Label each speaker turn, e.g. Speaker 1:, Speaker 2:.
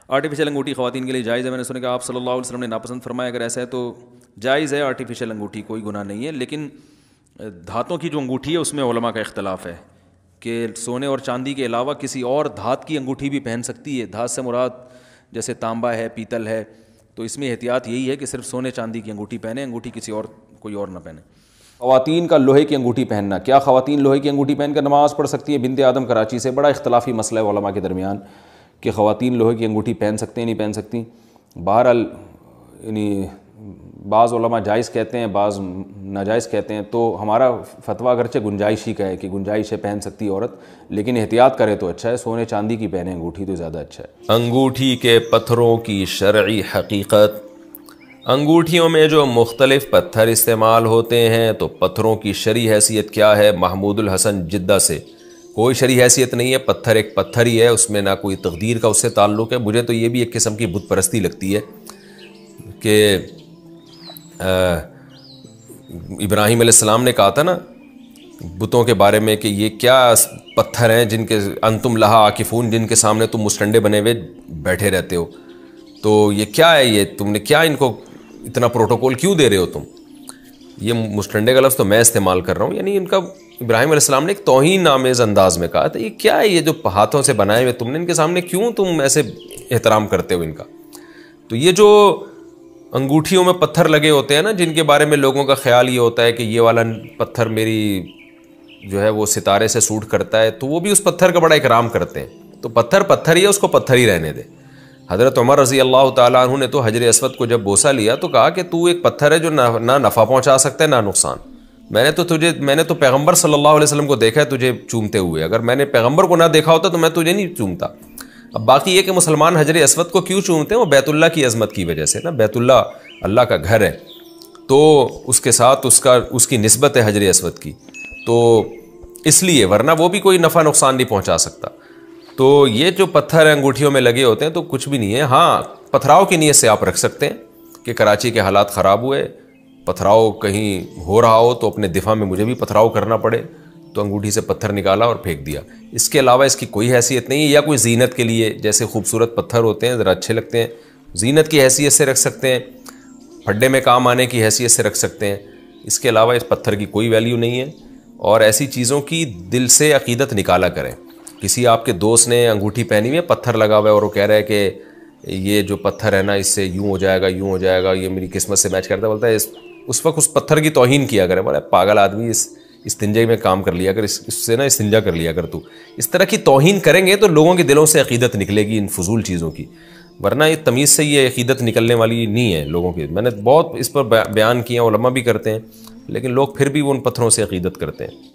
Speaker 1: Artificial انگوٹھی خواتین کے لیے جائز ہے؟ میں نے سنا کہ آپ صلی اللہ علیہ وسلم نے ناپسند فرمایا، اگر ایسا ہے تو جائز ہے آرٹیفیشل انگوٹھی، کوئی گناہ نہیں ہے، لیکن دھاتوں کی جو انگوٹھی ہے اس میں علماء کا اختلاف ہے کہ سونے اور چاندی کے علاوہ کسی اور دھات کی انگوٹھی بھی پہن سکتی ہے۔ دھات سے مراد جیسے تانبا ہے، پیتل ہے، تو اس میں احتیاط یہی ہے کہ صرف سونے چاندی کی انگوٹھی پہنے، انگوٹھی کسی اور کوئی اور نہ پہنے۔ خواتین کا لوہے کی انگوٹھی پہننا، کیا خواتین لوہے کی انگوٹھی پہن کر نماز پڑھ سکتی ہیں؟ بنت آدم کراچی سے، بڑا اختلافی مسئلہ ہے علماء کے درمیان کہ خواتین لوہے کی انگوٹھی پہن سکتے ہیں نہیں پہن سکتی۔ بہرحال یعنی بعض علماء جائز کہتے ہیں، بعض ناجائز کہتے ہیں، تو ہمارا فتویٰ اگرچہ گنجائشی کا ہے کہ گنجائش ہے پہن سکتی عورت، لیکن احتیاط کرے تو اچھا ہے، سونے چاندی کی پہنے انگوٹھی تو زیادہ اچھا ہے۔
Speaker 2: انگوٹھی کے پتھروں کی شرعی حقیقت۔ انگوٹھیوں میں جو مختلف پتھر استعمال ہوتے ہیں تو پتھروں کی شرعی حیثیت کیا ہے؟ محمود الحسن جدہ سے۔ کوئی شرعی حیثیت نہیں ہے، پتھر ایک پتھر ہی ہے، اس میں نہ کوئی تقدیر کا اس سے تعلق ہے۔ مجھے تو یہ بھی ایک قسم کی بت پرستی لگتی ہے کہ ابراہیم علیہ السلام نے کہا تھا نا بتوں کے بارے میں کہ یہ کیا پتھر ہیں جن کے انتم لہا عاکفون، جن کے سامنے تم مسٹنڈے بنے ہوئے بیٹھے رہتے ہو، تو یہ کیا ہے، یہ تم نے کیا ان کو اتنا پروٹوکول کیوں دے رہے ہو تم؟ یہ مسٹنڈے کا لفظ تو میں استعمال کر رہا ہوں، یعنی ان کا ابراہیم علیہ السلام نے ایک توہین آمیز انداز میں کہا تھا یہ کیا ہے، یہ جو ہاتھوں سے بنائے ہوئے تم نے ان کے سامنے کیوں تم ایسے احترام کرتے ہو ان کا؟ تو یہ جو انگوٹھیوں میں پتھر لگے ہوتے ہیں نا، جن کے بارے میں لوگوں کا خیال یہ ہوتا ہے کہ یہ والا پتھر میری جو ہے وہ ستارے سے سوٹ کرتا ہے، تو وہ بھی اس پتھر کا بڑا اکرام کرتے ہیں۔ تو پتھر پتھر ہی ہے، اس کو پتھر ہی رہنے دے۔ حضرت عمر رضی اللہ تعالیٰ عنہ نے تو حجر اسود کو جب بوسہ لیا تو کہا کہ تو ایک پتھر ہے جو نہ نفع پہنچا سکتا ہے نہ نقصان۔ میں نے تو پیغمبر صلی اللہ علیہ وسلم کو دیکھا ہے تجھے چومتے ہوئے، اگر میں نے پیغمبر کو نہ دیکھا ہوتا تو میں تجھے نہیں چومتا۔ اب باقی یہ کہ مسلمان حجر اسود کو کیوں چومتے ہیں، وہ بیت اللہ کی عظمت کی وجہ سے نا، بیت اللہ اللہ کا گھر ہے، تو اس کے ساتھ اس کی نسبت ہے حجر اسود کی، تو اس لیے، ورنہ وہ بھی کوئی نفع نقصان نہیں پہنچا سکتا۔ تو یہ جو پتھر انگوٹھیوں میں لگے ہوتے ہیں تو کچھ بھی نہیں ہے۔ ہاں، پتھراؤ کی نیت سے آپ رکھ سکتے ہیں کہ کراچی کے حالات خراب ہوئے، پتھراؤ کہیں ہو رہا ہو تو اپنے دفاع میں مجھے بھی پتھراؤ کرنا پڑے، تو انگوٹھی سے پتھر نکالا اور پھینک دیا۔ اس کے علاوہ اس کی کوئی حیثیت نہیں ہے، یا کوئی زینت کے لیے، جیسے خوبصورت پتھر ہوتے ہیں ذرا اچھے لگتے ہیں، زینت کی حیثیت سے رکھ سکتے ہیں، پھڈے میں کام آنے کی حیثیت سے رکھ سکتے ہیں۔ اس کے علاوہ اس پتھر کی کوئی ویلیو نہیں ہے، اور ایسی چیزوں کی دل سے عقیدت نکالا کریں۔ کسی آپ کے دوست نے انگوٹھی پہنی ہوئی ہے، پتھر لگا ہوا ہے، اور وہ کہہ رہا ہے کہ یہ جو پتھر ہے نا اس سے یوں ہو جائے گا یوں ہو جائے گا، یہ میری قسمت سے میچ کرتا ہے، بولتا ہے اس وقت اس پتھر کی توہین کیا کرے، بولے پاگل آدمی، اس استنجے میں کام کر لیا کر، اس سے نا استنجا کر لیا کر، تو اس طرح کی توہین کریں گے تو لوگوں کے دلوں سے عقیدت نکلے گی ان فضول چیزوں کی، ورنہ یہ تمیز سے یہ عقیدت نکلنے والی نہیں ہے لوگوں کی۔ میں نے بہت اس پر بیان کیا، علماء بھی کرتے ہیں، لیکن لوگ پھر بھی ان پتھروں سے عقیدت کرتے ہیں۔